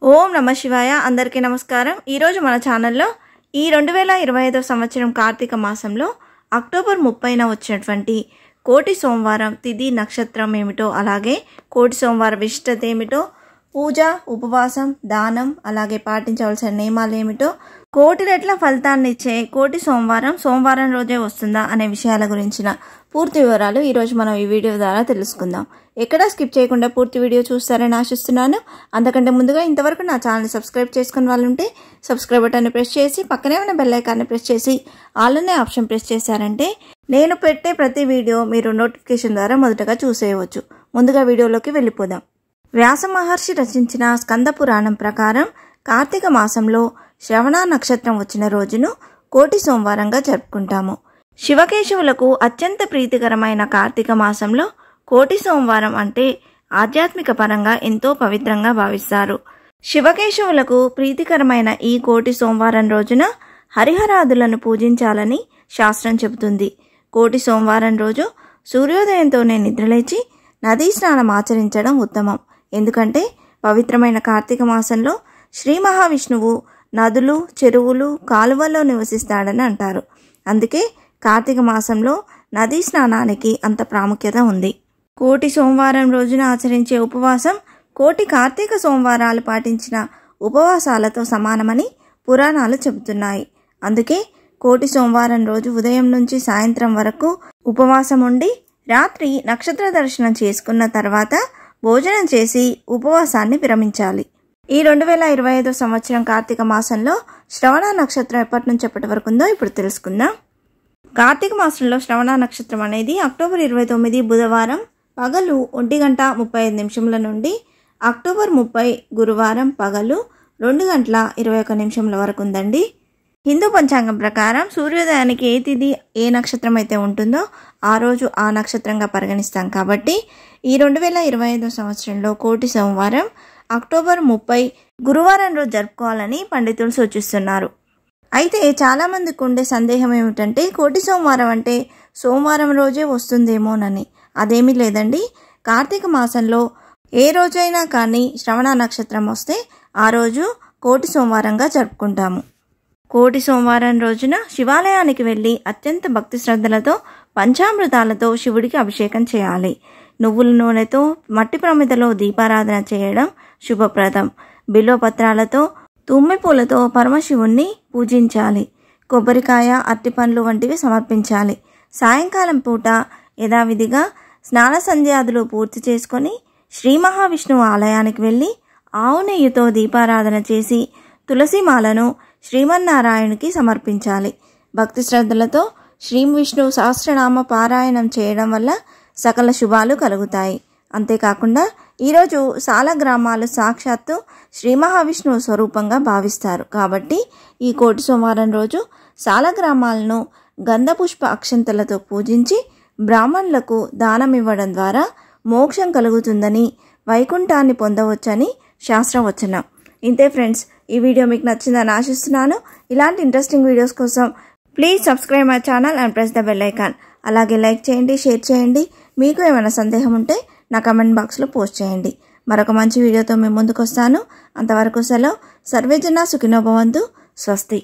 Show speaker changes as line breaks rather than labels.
ఓం నమ శివాయ. అందరికీ నమస్కారం. ఈరోజు మన ఛానల్లో ఈ 2025 సంవత్సరం కార్తీక మాసంలో అక్టోబర్ 30న వచ్చినటువంటి కోటి సోమవారం తిథి నక్షత్రం ఏమిటో, అలాగే కోటి సోమవారం విశిష్టత ఏమిటో, పూజ, ఉపవాసం, దానం, అలాగే పాటించవలసిన నియమాలు ఏమిటో, కోటి రెట్ల ఫలితాన్ని ఇచ్చే కోటి సోమవారం రోజే వస్తుందా అనే విషయాల గురించిన పూర్తి వివరాలు ఈరోజు మనం ఈ వీడియో ద్వారా తెలుసుకుందాం. ఎక్కడా స్కిప్ చేయకుండా పూర్తి వీడియో చూస్తారని ఆశిస్తున్నాను. అంతకంటే ముందుగా ఇంతవరకు నా ఛానల్ని సబ్స్క్రైబ్ చేసుకుని వాళ్ళు ఉంటే సబ్స్క్రైబ్ బటన్ని ప్రెస్ చేసి పక్కనే ఉన్న బెల్ ఐకాన్ని ప్రెస్ చేసి ఆల్ అనే ఆప్షన్ ప్రెస్ చేశారంటే నేను పెట్టే ప్రతి వీడియో మీరు నోటిఫికేషన్ ద్వారా మొదటగా చూసేయవచ్చు. ముందుగా వీడియోలోకి వెళ్ళిపోదాం. వ్యాస మహర్షి రచించిన స్కంద పురాణం ప్రకారం కార్తీక మాసంలో శ్రవణ నక్షత్రం వచ్చిన రోజును కోటి సోమవారంగా జరుపుకుంటాము. శివకేశవులకు అత్యంత ప్రీతికరమైన కార్తీక మాసంలో కోటి సోమవారం అంటే ఆధ్యాత్మిక పరంగా ఎంతో పవిత్రంగా భావిస్తారు. శివకేశవులకు ప్రీతికరమైన ఈ కోటి సోమవారం రోజున హరిహరాదులను పూజించాలని శాస్త్రం చెబుతుంది. కోటి సోమవారం రోజు సూర్యోదయంతోనే నిద్రలేచి నదీ స్నానం ఆచరించడం ఉత్తమం. ఎందుకంటే పవిత్రమైన కార్తీక మాసంలో శ్రీ మహావిష్ణువు నదులు, చెరువులు, కాలువల్లో నివసిస్తాడని అంటారు. అందుకే కార్తీక మాసంలో నదీ స్నానానికి అంత ప్రాముఖ్యత ఉంది. కోటి సోమవారం రోజున ఆచరించే ఉపవాసం కోటి కార్తీక సోమవారాలు పాటించిన ఉపవాసాలతో సమానమని పురాణాలు చెబుతున్నాయి. అందుకే కోటి సోమవారం రోజు ఉదయం నుంచి సాయంత్రం వరకు ఉపవాసం ఉండి రాత్రి నక్షత్ర దర్శనం చేసుకున్న తర్వాత భోజనం చేసి ఉపవాసాన్ని విరమించాలి. ఈ 2025 సంవత్సరం కార్తీక మాసంలో శ్రవణ నక్షత్రం ఎప్పటి నుంచి ఎప్పటి వరకు ఉందో ఇప్పుడు తెలుసుకుందాం. కార్తీక మాసంలో శ్రవణ నక్షత్రం అనేది అక్టోబర్ 29 బుధవారం పగలు 1:35 నుండి అక్టోబర్ 30 గురువారం పగలు 2:21 వరకు ఉందండి. హిందూ పంచాంగం ప్రకారం సూర్యోదయానికి ఏ తిథి ఏ నక్షత్రం అయితే ఉంటుందో ఆ రోజు ఆ నక్షత్రంగా పరిగణిస్తాం. కాబట్టి ఈ 2025 సంవత్సరంలో కోటి సోమవారం అక్టోబర్ 30 గురువారం రోజు జరుపుకోవాలని పండితులు సూచిస్తున్నారు. అయితే చాలామందికి ఉండే సందేహం ఏమిటంటే కోటి సోమవారం అంటే సోమవారం రోజే వస్తుందేమోనని. అదేమీ లేదండి. కార్తీక మాసంలో ఏ రోజైనా కానీ శ్రవణ నక్షత్రం వస్తే ఆ రోజు కోటి సోమవారంగా జరుపుకుంటాము. కోటి సోమవారం రోజున శివాలయానికి వెళ్ళి అత్యంత భక్తి శ్రద్ధలతో పంచామృతాలతో శివుడికి అభిషేకం చేయాలి. నువ్వుల నూనెతో మట్టి ప్రమిదలో దీపారాధన చేయడం శుభప్రదం. బిల్వపత్రాలతో తుమ్మి పూలతో పరమశివుణ్ణి పూజించాలి. కొబ్బరికాయ, అరటిపండ్లు వంటివి సమర్పించాలి. సాయంకాలం పూట యథావిధిగా స్నాన సంధ్యాదులు పూర్తి చేసుకొని శ్రీ మహావిష్ణువు ఆలయానికి వెళ్ళి ఆవు నెయ్యితో దీపారాధన చేసి తులసిమాలను శ్రీమన్నారాయణునికి సమర్పించాలి. భక్తి శ్రద్ధలతో శ్రీ విష్ణు సహస్రనామ పారాయణం చేయడం వల్ల సకల శుభాలు కలుగుతాయి. అంతేకాకుండా ఈరోజు సాలగ్రామాలు సాక్షాత్తు శ్రీ మహావిష్ణువు స్వరూపంగా భావిస్తారు. కాబట్టి ఈ కోటి సోమవారం రోజు సాలగ్రామాలను గంధపుష్ప అక్షంతలతో పూజించి బ్రాహ్మణులకు దానం ఇవ్వడం ద్వారా మోక్షం కలుగుతుందని, వైకుంఠాన్ని పొందవచ్చని శాస్త్రవచనం. ఇంతే ఫ్రెండ్స్, ఈ వీడియో మీకు నచ్చిందని ఆశిస్తున్నాను. ఇలాంటి ఇంట్రెస్టింగ్ వీడియోస్ కోసం please subscribe my channel and press the bell icon. అలాగే లైక్ చేయండి, షేర్ చేయండి. మీకు ఏమైనా సందేహం ఉంటే నా కమెంట్ బాక్స్లో పోస్ట్ చేయండి. మరొక మంచి వీడియోతో మేము ముందుకు వస్తాను. అంతవరకు సెలవు. సర్వే జన సుఖినో భవంతు. స్వస్తి.